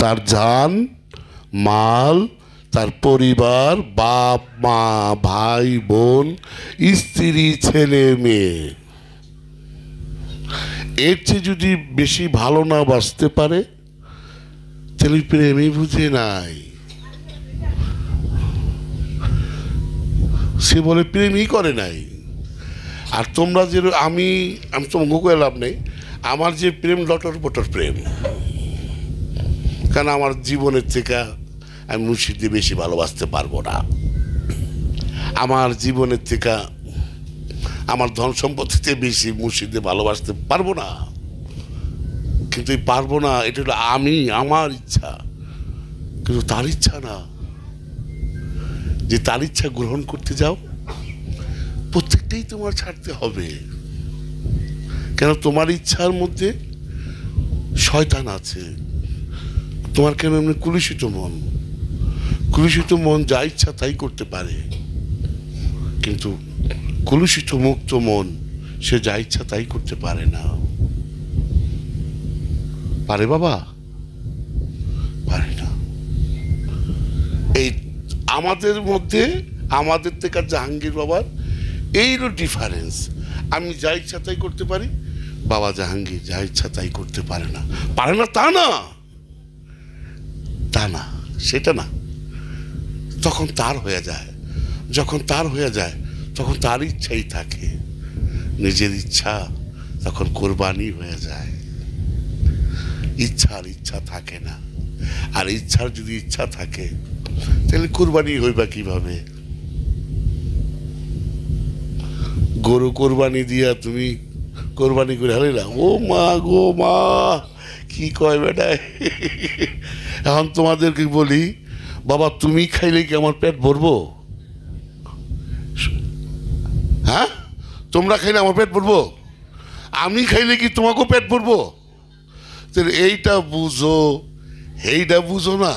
তার জান, মাল, তার পরিবার, বাপ মা, ভাই বোন, স্ত্রী, ছেলে মেয়ে, এর চেয়ে যদি বেশি ভালো না বাঁচতে পারে তাহলে প্রেমই বুঝে নাই। সে বলে প্রেমই করে নাই। আর তোমরা যে আমি তোমাকে কয়ে লাভ নেই, আমার যে প্রেম লটর বটর প্রেম, কারণ আমার জীবনের থেকে আমি মুর্শিদকে বেশি ভালোবাসতে পারবো না। আমার জীবনের থেকে, আমার ধন সম্পত্তিতে বেশি মুর্শিদকে ভালোবাসতে পারবো না। কিন্তু এই পারবো না, এটা হলো আমার ইচ্ছা, কিন্তু তার ইচ্ছা না। যে তার ইচ্ছা গ্রহণ করতে যাও, প্রত্যেকটাই তোমার ছাড়তে হবে। কেন? তোমার ইচ্ছার মধ্যে শয়তান আছে। তোমার কেন এমনি কুলুষিত মন, কুলুষিত মন যা ইচ্ছা তাই করতে পারে, কিন্তু কুলুষিত মুক্ত মন সে যা ইচ্ছা তাই করতে পারে না। পারে বাবা? পারে না। এই আমাদের মধ্যে, আমাদের থেকে জাহাঙ্গীর বাবার এই হলো ডিফারেন্স। আমি যা ইচ্ছা তাই করতে পারি, বাবা জাহাঙ্গীর যা ইচ্ছা তাই করতে পারে না। পারে না তা না, তা না, সেটা না। তখন তার হয়ে যায়, যখন তার হয়ে যায় তখন তার ইচ্ছাই থাকে। নিজের ইচ্ছা তখন কোরবানি হয়ে যায়। ইচ্ছার ইচ্ছা থাকে না। আর ইচ্ছার যদি ইচ্ছা থাকে তাহলে কোরবানি হইবা কিভাবে? গরু কোরবানি দিয়া তুমি কোরবানি করে হারাইলা, ও মা গো মা, কি কয় বেটায়। এখন তোমাদেরকে বলি, বাবা তুমি খাইলে কি আমার পেট ভরবো? হ্যাঁ, তোমরা খাইলে আমার পেট ভরবো? আমি খাইলে কি তোমাকেও পেট ভরবো? তাহলে এইটা বুঝো, এইটা বুঝো না।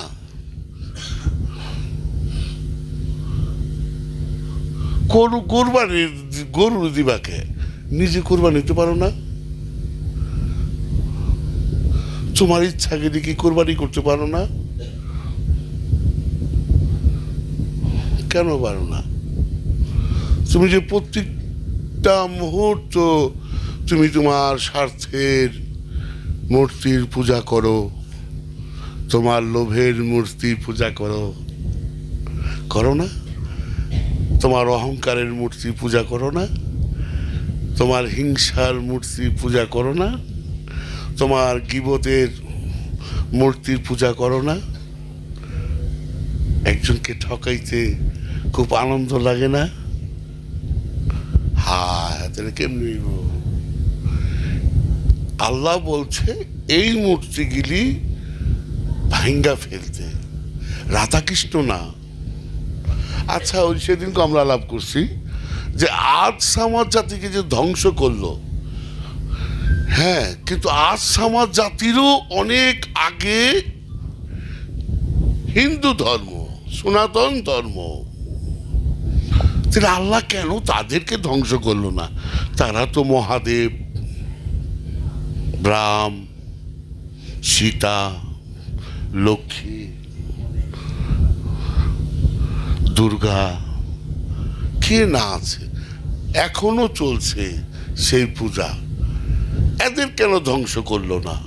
কোরবানি গরু দিবাকে, নিজে কোরবানি দিতে পারো না? তোমার ইচ্ছাকে কি কোরবানি করতে পারো না? কেন পারো না? তুমি যে প্রত্যেকটা মুহূর্ত তুমি তোমার স্বার্থের মূর্তির পূজা করো, তোমার লোভের মূর্তি পূজা করো, করো না? তোমার অহংকারের মূর্তি পূজা করো না? তোমার হিংসার মূর্তি পূজা করো না? তোমার গীবতের মূর্তির পূজা করো না? একজনকে ঠকাইতে খুব আনন্দ লাগে না? হ্যাঁ, তাহলে কেমনি? আল্লাহ বলছে এই মূর্তিগুলি ভাঙ্গা ফেলতে, রাধাকৃষ্ণ না। আচ্ছা, ওই সেদিনকে আমরা আলাপ করছি যে আজ সমাজ জাতিকে যে ধ্বংস করলো, হ্যাঁ, কিন্তু আজ সমাজ জাতিরও অনেক আগে হিন্দু ধর্ম, সনাতন ধর্ম, তাহলে আল্লাহ কেন তাদেরকে ধ্বংস করলো না? তারা তো মহাদেব, রাম, সীতা, লক্ষ্মী, দুর্গা, কে না আছে, এখনো চলছে সেই পূজা। এদের কেন ধ্বংস করলো না?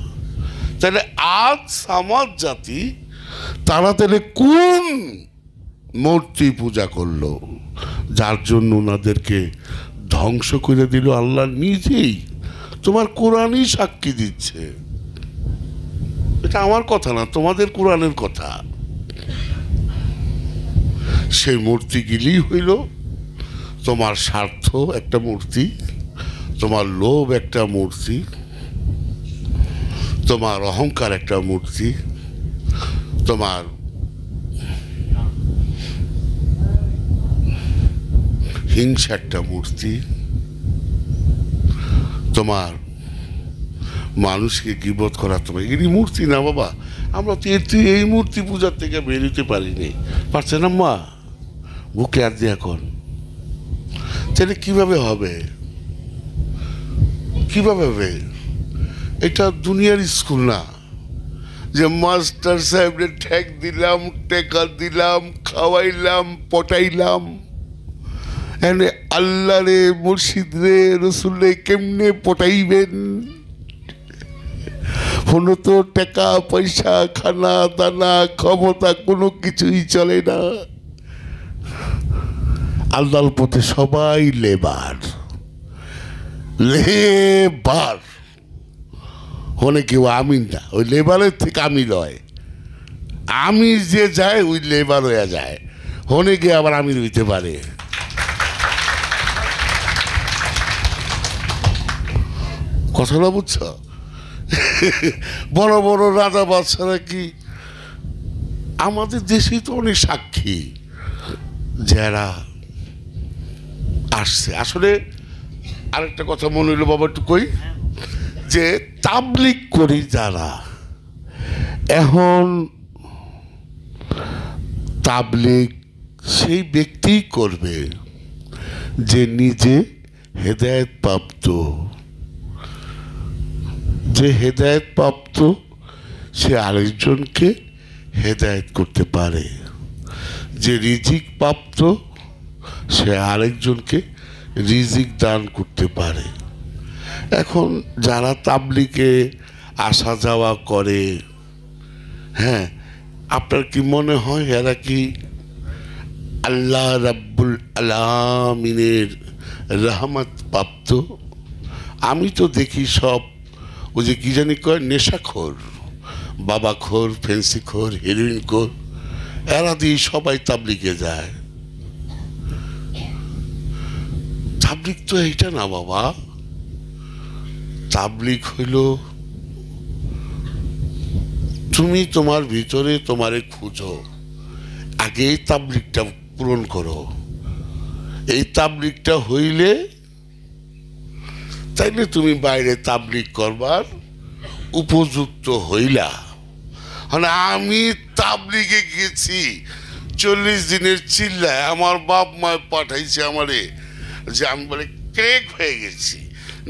তাহলে আজ সমাজ জাতি তারা তাহলে কোন মূর্তি পূজা করলো যার জন্য ওনাদেরকে ধ্বংস করে দিল আল্লাহ নিজেই? তোমার কোরআনই সাক্ষী দিচ্ছে। এটা আমার কথা না, তোমাদের কোরআনের কথা। সেই মূর্তিগুলি হইল তোমার স্বার্থ একটা মূর্তি, তোমার লোভ একটা মূর্তি, তোমার অহংকার একটা মূর্তি, তোমার হিংসা একটা মূর্তি, তোমার মানুষকে গীবত করা, তোমার এগুলি মূর্তি না বাবা। আমরা তো এই মূর্তি পূজার থেকে বেরোতে পারিনি, পারছে না মা? বুকে আর দিয়ে এখন তাহলে কিভাবে হবে? কিভাবে হবে? এটা দুনিয়ার স্কুল না যে মাস্টার সাহেবের ঠেক দিলাম, টেকা দিলাম, খাওয়াইলাম, পটাইলাম, এনে আল্লাহ রে, মুর্শিদ রে, রসুলে কেমনে পটাইবেন? কোনো তো টাকা পয়সা, খানা দানা, ক্ষমতা কোনো কিছুই চলে না। আল্লাহর পথে সবাই লেবার, লেবার। হনে কেউ আমিন না, ওই লেবারের থেকে আমি লয়, আমি যে যায় ওই লেবার হয়ে যায়, হনে গিয়ে আবার আমির হইতে পারে। কথাটা বুঝছ? বড় বড় রাজা বাদশারা কি আমাদের দেশেই তো অনেক সাক্ষী যারা আসছে। আসলে আরেকটা কথা মনে হইলো বাবা, একটু কই, যে তাবলিগ করি যারা, এখন তাবলিগ সেই ব্যক্তিই করবে যে নিজে হেদায়েত প্রাপ্ত। যে হেদায়েত প্রাপ্ত সে আরেকজনকে হেদায়েত করতে পারে, যে রিজিক প্রাপ্ত সে আরেকজনকে রিজিক দান করতে পারে। এখন যারা তাবলিগে আসা যাওয়া করে, হ্যাঁ, আপনার কি মনে হয় এরা কি আল্লাহ রাব্বুল আলামিনের রহমত প্রাপ্ত? আমি তো দেখি সব ওই যে কি জানি কয়, নেশাখোর, বাবাখোর, ফেন্সিখোর, হেরোইনখোর, এরা দিয়ে সবাই তাবলিগে যায়। তাবলিগ তো এইটা না বাবা, তাবলিগ হইল তুমি তোমার ভিতরে তোমারে খুঁজো, আগে এই তাবলিগটা পূরণ করো। এই তাবলিগটা হইলে তাইলে তুমি বাইরে তাবলিগ করবার উপযুক্ত হইলা। মানে আমি তাবলিগে গেছি 40 দিনের চিল্লায়, আমার বাপ মা পাঠাইছে আমারে, যে আমি বলে ক্রেক হয়ে গেছি,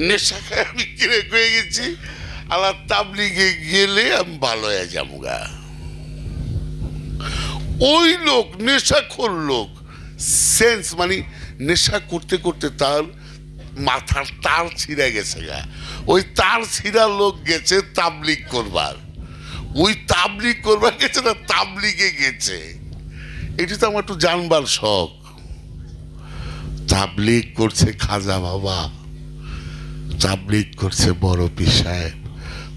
নেশা খায় আমি ক্রেক হয়ে গেছি, আল্লাহ তাবলিগে গেলে আমি ভালো হয়ে যাবো গা। ওই লোক নেশাখোর লোক, সেন্স মানে নেশা করতে করতে তার মাথার তার ছিঁড়ে গেছে গা, ওই তার ছিঁড়া লোক গেছে তাবলিগ করবার, ওই তাবলিগ করবার গেছে না, তাবলিগে গেছে। এটি তো আমার একটু জানবার শখ। তাবলিগ করছে খাজা বাবা, তাবলিগ করছে বড় পীর সাহেব,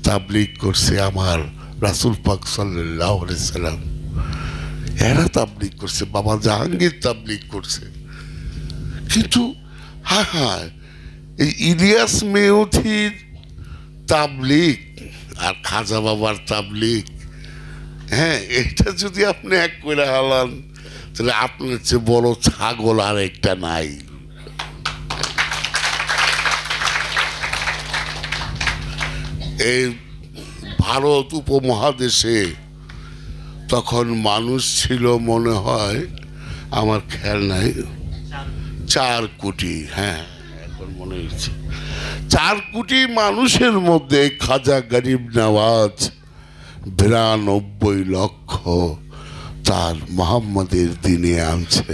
তাবলিগ করছে আমার রাসূল পাক সাল্লাল্লাহু আলাইহি সাল্লাম, এরা তাবলিগ করছে, বাবা জাহাঙ্গীর তাবলিগ করছে। কিন্তু হ্যাঁ হ্যাঁ, এই ইলিয়াস মেয়থির তাবলিগ আর খাজা বাবার তাবলিগ, হ্যাঁ, এটা যদি আপনি এক করে হালান তাহলে আপনার চেয়ে বড় ছাগল আর একটা নাই। এই ভারত উপমহাদেশে তখন মানুষ ছিল মনে হয়, আমার খেয়াল নাই, 4 কোটি, হ্যাঁ এখন মনে হচ্ছে 4 কোটি মানুষের মধ্যে খাজা গরিব নওয়াজ 92 লক্ষ তার মোহাম্মদের দিনে আনছে।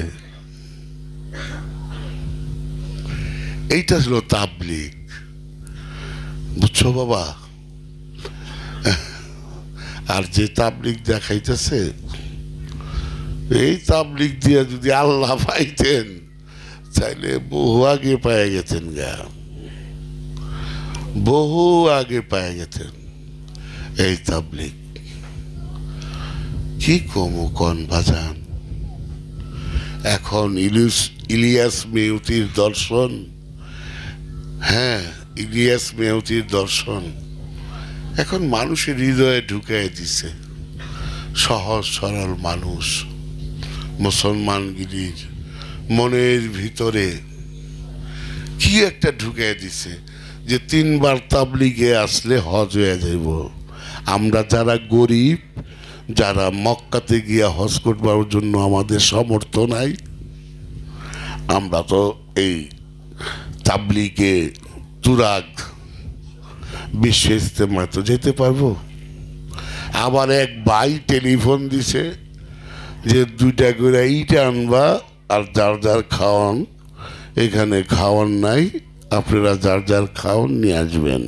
এইটা ছিল তাবলিগ, বুঝছো বাবা? আর যে তাবলিগ দেখাইতেছে, এই তাবলিগ দিয়ে যদি আল্লাহ পাইতেন তাইলে বহু আগে পায়ে গেছেন গা, বহু আগে পায়ে গেছেন। এই তাবলিগ কি কমু কন বাজান? এখন ইলিয়াস মেয়তির দর্শন, হ্যাঁ ইলিয়াস মেয়তির দর্শন এখন মানুষের হৃদয়ে ঢুকাই দিছে। সহজ সরল মানুষ মুসলমানগিরির মনের ভিতরে কি একটা ঢুকাই দিছে যে 3 বার তাবলিগে আসলে হজ হয়ে যাইব। আমরা যারা গরিব, যারা মক্কাতে গিয়া হজ করবার জন্য আমাদের সামর্থ্য নাই, আমরা তো এই তাবলিগে তুরাগ বিশ্ব ইজতেমায় তো যেতে পারবো। আবার এক ভাই টেলিফোন দিছে যে 2টা করে ইট আনবা, আর যার যার খাওয়ান, এখানে খাওয়ান নাই, আপনারা যার যার খাওয়ান নিয়ে আসবেন।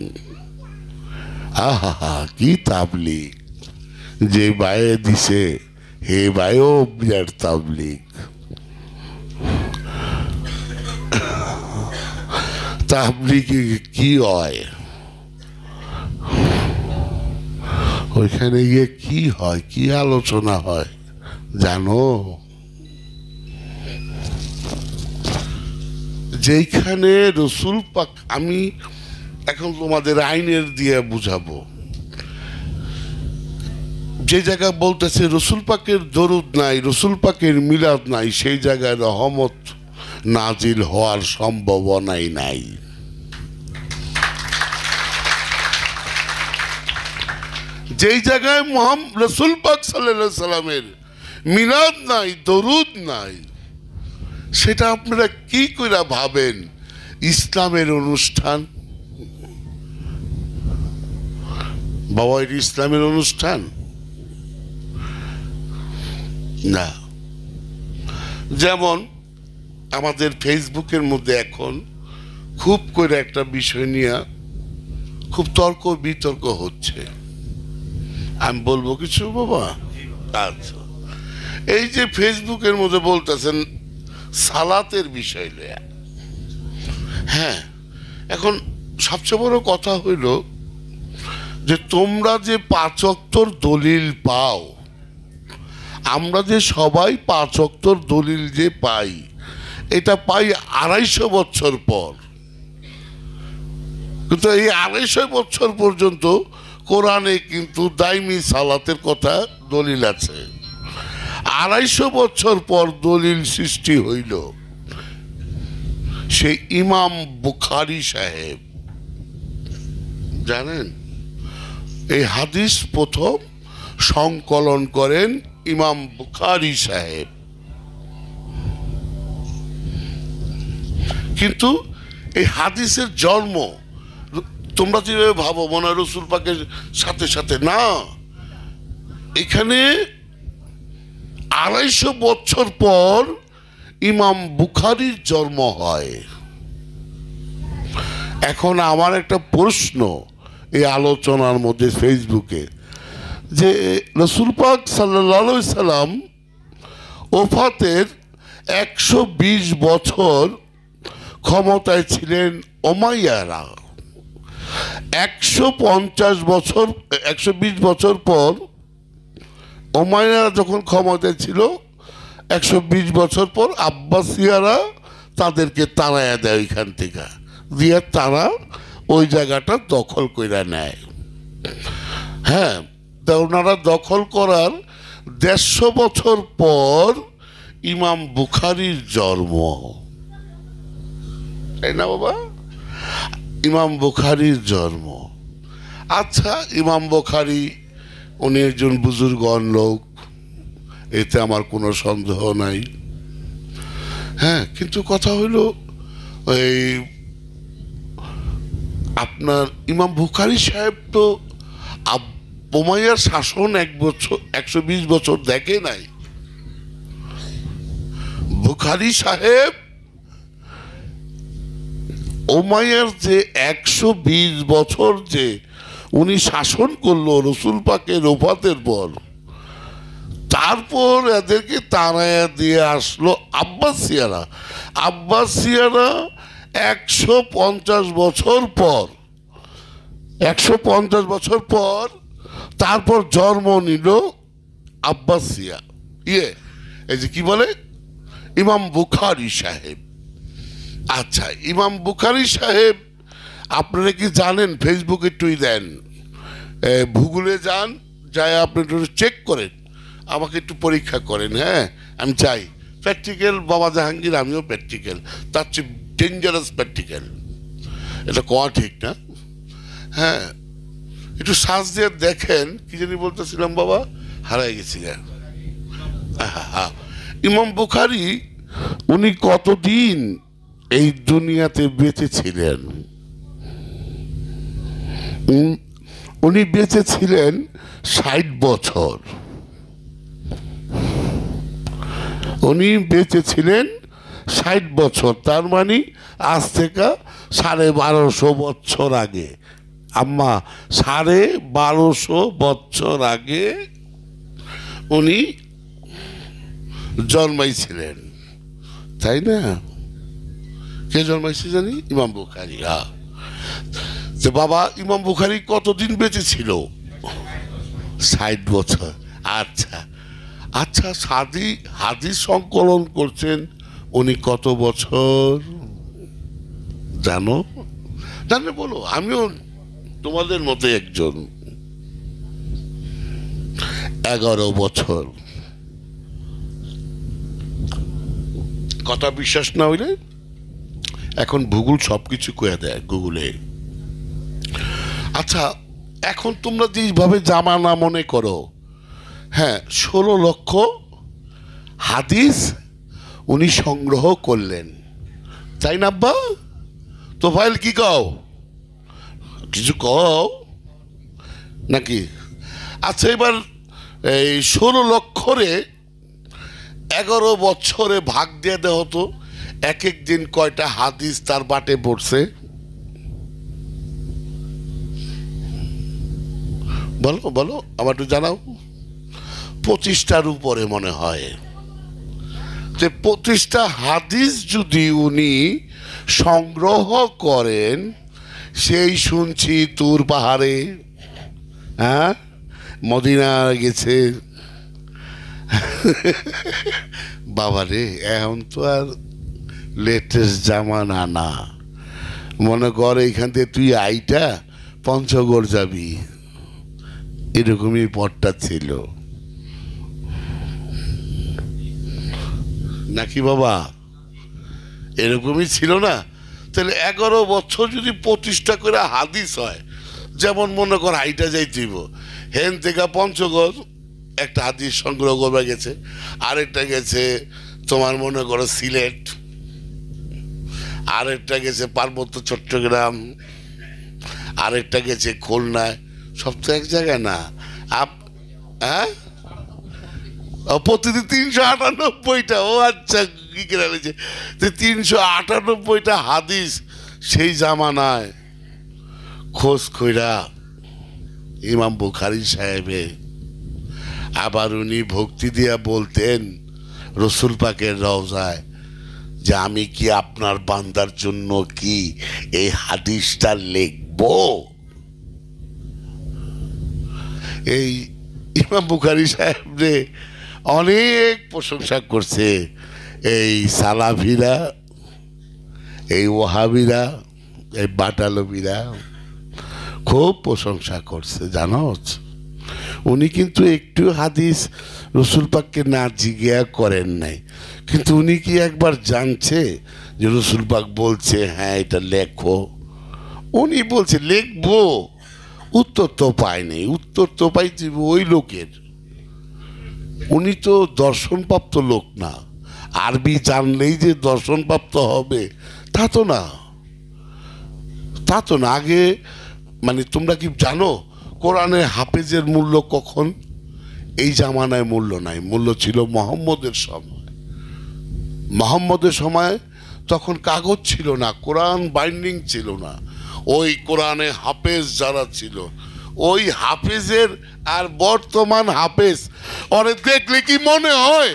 আহা, কি তাবলিগ! যে ভাইয়ে দিছে হে ভাইও বিরাট তাবলিগ। তাবলিগে কি হয়, ওইখানে গিয়ে কি হয়, কি আলোচনা হয় জানো? যেখানে রসুল পাক, আমি এখন তোমাদের আইনের দিয়ে বুঝাবো, যে জায়গা বলতেছে রসুল পাকের দরুদ নাই, রসুল পাকের মিলাদ নাই, সেই জায়গায় রহমত নাজিল হওয়ার সম্ভাবনাই নাই। যেই জায়গায় রসুল পাক সাল্লাল্লাহু আলাইহি সাল্লামের মিলাদ নাই, দরুদ নাই, সেটা আপনারা কি করে ভাবেন ইসলামের অনুষ্ঠান? বাবা, এটা ইসলামের অনুষ্ঠান না। যেমন আমাদের ফেসবুকের মধ্যে এখন খুব করে একটা বিষয় নিয়ে খুব তর্ক বিতর্ক হচ্ছে, আমি বলবো কিছু বাবা? আচ্ছা, এই যে ফেসবুকের মধ্যে বলতেছেন সালাতের বিষয় লয়া, হ্যাঁ, এখন সবচেয়ে বড় কথা হইল যে তোমরা যে 5 ওয়াক্তর দলিল পাও, আমরা যে সবাই 5 ওয়াক্তর দলিল যে পাই, এটা পাই 250 বছর পর। কিন্তু এই 250 বছর পর্যন্ত কোরআনে কিন্তু দাইমি সালাতের কথা দলিল আছে। 250 বছর পর দলিল সৃষ্টি হইল সেই ইমাম বুখারী সাহেব, জানেন? এই হাদিস প্রথম সংকলন করেন ইমাম বুখারী সাহেব। কিন্তু এই হাদিসের জন্ম তোমরা যেভাবে ভাবো মনে হয় রসুল পাকের সাথে সাথে, না, এখানে 250 বছর পর ইমাম বুখারীর জন্ম হয়। এখন আমার একটা প্রশ্ন এই আলোচনার মধ্যে ফেসবুকে, যে রসুল পাক সাল্লাল্লাহু আলাইহি সাল্লাম ওফাতের 120 বছর ক্ষমতায় ছিলেন উমাইয়ারা, 120 বছর পর উমাইয়ারা যখন ক্ষমতায় ছিল, 120 বছর পর আব্বাসিয়ারা তাদেরকে তাড়াইয়া দেয় ওইখান থেকে, দিয়ে তারা ওই জায়গাটা দখল করে নেয়। হ্যাঁ, তা ওনারা দখল করার 150 বছর পর ইমাম বুখারীর জন্ম, তাই না বাবা? ইমাম বুখারীর জন্ম। আচ্ছা, ইমাম বুখারী উনি একজন বুজুর্গন লোক, এতে আমার কোনো সন্দেহ নাই। হ্যাঁ, কিন্তু কথা হইল ওই আপনার ইমাম বুখারী সাহেব তো উমাইয়ার শাসন 120 বছর দেখে নাই। বুখারী সাহেব উমাইয়ার যে 120 বছর যে উনি শাসন করলো রসুল পাকের ওফাতের পর, তারপর এদেরকে তাড়াইয়া দিয়ে আসলো আব্বাসিয়ারা। 150 বছর পর, 150 বছর পর তারপর জন্ম নিল আব্বাসিয়া, এই যে কি বলে ইমাম বুখারী সাহেব। আচ্ছা, ইমাম বুখারী সাহেব আপনারা কি জানেন? ফেসবুকে একটু দেন, ভূগোলে যান, যাই আপনি একটু চেক করেন, আমাকে একটু পরীক্ষা করেন। হ্যাঁ, আমি চাই প্র্যাকটিক্যাল, বাবা জাহাঙ্গীর আমিও প্র্যাকটিক্যাল, তার চেয়ে ডেঞ্জারাস প্র্যাকটিক্যাল, এটা কোয়া ঠিক না। হ্যাঁ, একটু শ্বাস দিয়ে দেখেন, কি জানি বলতেছিলাম বাবা, হারাই গেছি। ইমাম বুখারী উনি কতদিন এই দুনিয়াতে বেঁচে ছিলেন? উনি বেঁচে ছিলেন ৬০ বছর। উনি বেঁচে ছিলেন ৬০ বছর, তার মানে আজ থেকে ১২৫০ বছর আগে। আম্মা, ১২৫০ বছর আগে উনি জন্মাইছিলেন, তাই না? কে জন্মাইছে জানি? ইমাম বুখারী। হ্যাঁ, যে বাবা ইমাম বুখারী কতদিন বেঁচে ছিল? ৬০ বছর। আচ্ছা আচ্ছা, হাদিস সংকলন করছেন উনি কত বছর জানো? জানলে বলো, আমিও তোমাদের মতো একজন। 11 বছর। কথা বিশ্বাস না হইলে এখন ভূগোল সবকিছু কয়ে দেয় গুগলে। আচ্ছা, এখন তোমরা যেভাবে জামানা মনে করো, হ্যাঁ, 16 লক্ষ হাদিস উনি সংগ্রহ করলেন, তাই না আব্বা? তো ফাইল কি কও, কিছু কও নাকি? আচ্ছা, এবার এই 16 লক্ষরে 11 বছরে ভাগ দিয়ে দেওয়া হতো, এক এক দিন কয়টা হাদিস তার বাটে পড়ছে? বলো বলো, আমার একটু জানাও। 25টার উপরে মনে হয়। যে 25টা হাদিস যদি উনি সংগ্রহ করেন, সেই শুনছি তুর পাহাড়ে, হ্যাঁ, মদিনা গেছে। বাবারে, এখন তো আর লেটেস্ট জামানা না। মনে কর এইখান থেকে তুই আইটা পঞ্চগড় যাবি, এরকমই পথটা ছিল নাকি বাবা? এরকমই ছিল না? তাহলে 11 বছর যদি 25টা করে হাদিস হয়, যেমন মনে কর আইটা যাইতেইব হেন থেকে পঞ্চগড়, একটা হাদিস সংগ্রহ করবা গেছে, আরেকটা গেছে তোমার মনে করো সিলেট, আরেকটা গেছে পার্বত্য চট্টগ্রাম, আরেকটা গেছে খুলনায়। সব তো এক জায়গায় না। হ্যাঁ, প্রতিদিন 398টা। ও আচ্ছা, কি করে রয়েছে 398টা হাদিস সেই জামানায় খোঁজ কইরা ইমাম বুখারী সাহেবে। আবার উনি ভক্তি দিয়া বলতেন রসুল পাকের রওজায় যে আমি কি আপনার বান্দার জন্য কি এই হাদিসটা লিখবো? এই ইমাম বুখারী সাহেব রে অনেক প্রশংসা করছে এই সালাফিরা, এই ওয়াহাবিরা, এই বাটালবিরা খুব প্রশংসা করছে, জানো? উনি কিন্তু একটু হাদিস রসুল পাককে না জিজ্ঞাসা করেন নাই, কিন্তু উনি কি একবার জানছে যে রসুল পাক বলছে হ্যাঁ এটা লেখো? উনি বলছে লিখবো, উত্তর তো পায়নি। উত্তর তো পাইছি ওই লোকের, উনি তো দর্শনপ্রাপ্ত লোক না। আরবি জানলেই যে দর্শনপ্রাপ্ত হবে তা তো না, তা তো না। আগে মানে তোমরা কি জানো কোরআনে হাফেজের মূল্য কখন? এই জামানায় মূল্য নাই, মূল্য ছিল মুহাম্মদের সময়। মুহাম্মদের সময় তখন কাগজ ছিল না, কোরআন বাইন্ডিং ছিল না। ওই কোরআনে হাফেজ যারা ছিল, ওই হাফেজের আর বর্তমান হাফেজ ওরে দেখলে কি মনে হয়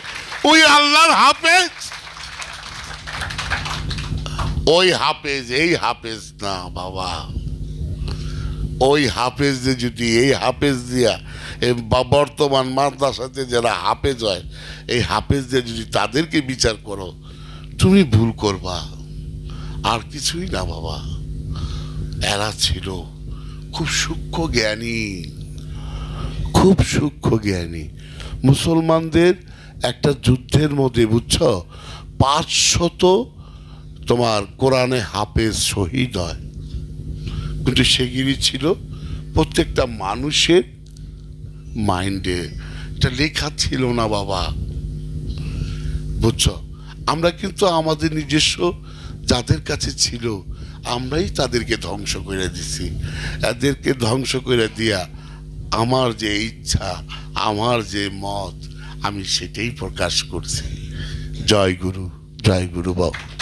ওই আল্লাহর হাফেজ? ওই হাফেজ এই হাফেজ না বাবা। ওই হাফেজ যদি এই হাফেজ দিয়া বর্তমান মাদ্রাসাতে যারা হাফেজ হয়, এই হাফেজদের যদি তাদেরকে বিচার করো, তুমি ভুল করবা, আর কিছুই না বাবা। এরা ছিল খুব সূক্ষ্ম জ্ঞানী, খুব সূক্ষ্ম জ্ঞানী। মুসলমানদের একটা যুদ্ধের মধ্যে বুঝছো 500 তোমার কোরআনে হাফেজ শহীদ হয়, কিন্তু সেগুলি ছিল প্রত্যেকটা মানুষের মাইন্ডে, এটা লেখা ছিল না বাবা, বুঝছো? আমরা কিন্তু আমাদের নিজস্ব যাদের কাছে ছিল আমরাই তাদেরকে ধ্বংস করে দিছি। এদেরকে ধ্বংস করে দিয়া আমার যে ইচ্ছা, আমার যে মত, আমি সেটাই প্রকাশ করছি। জয় গুরু, জয় গুরু বাবা।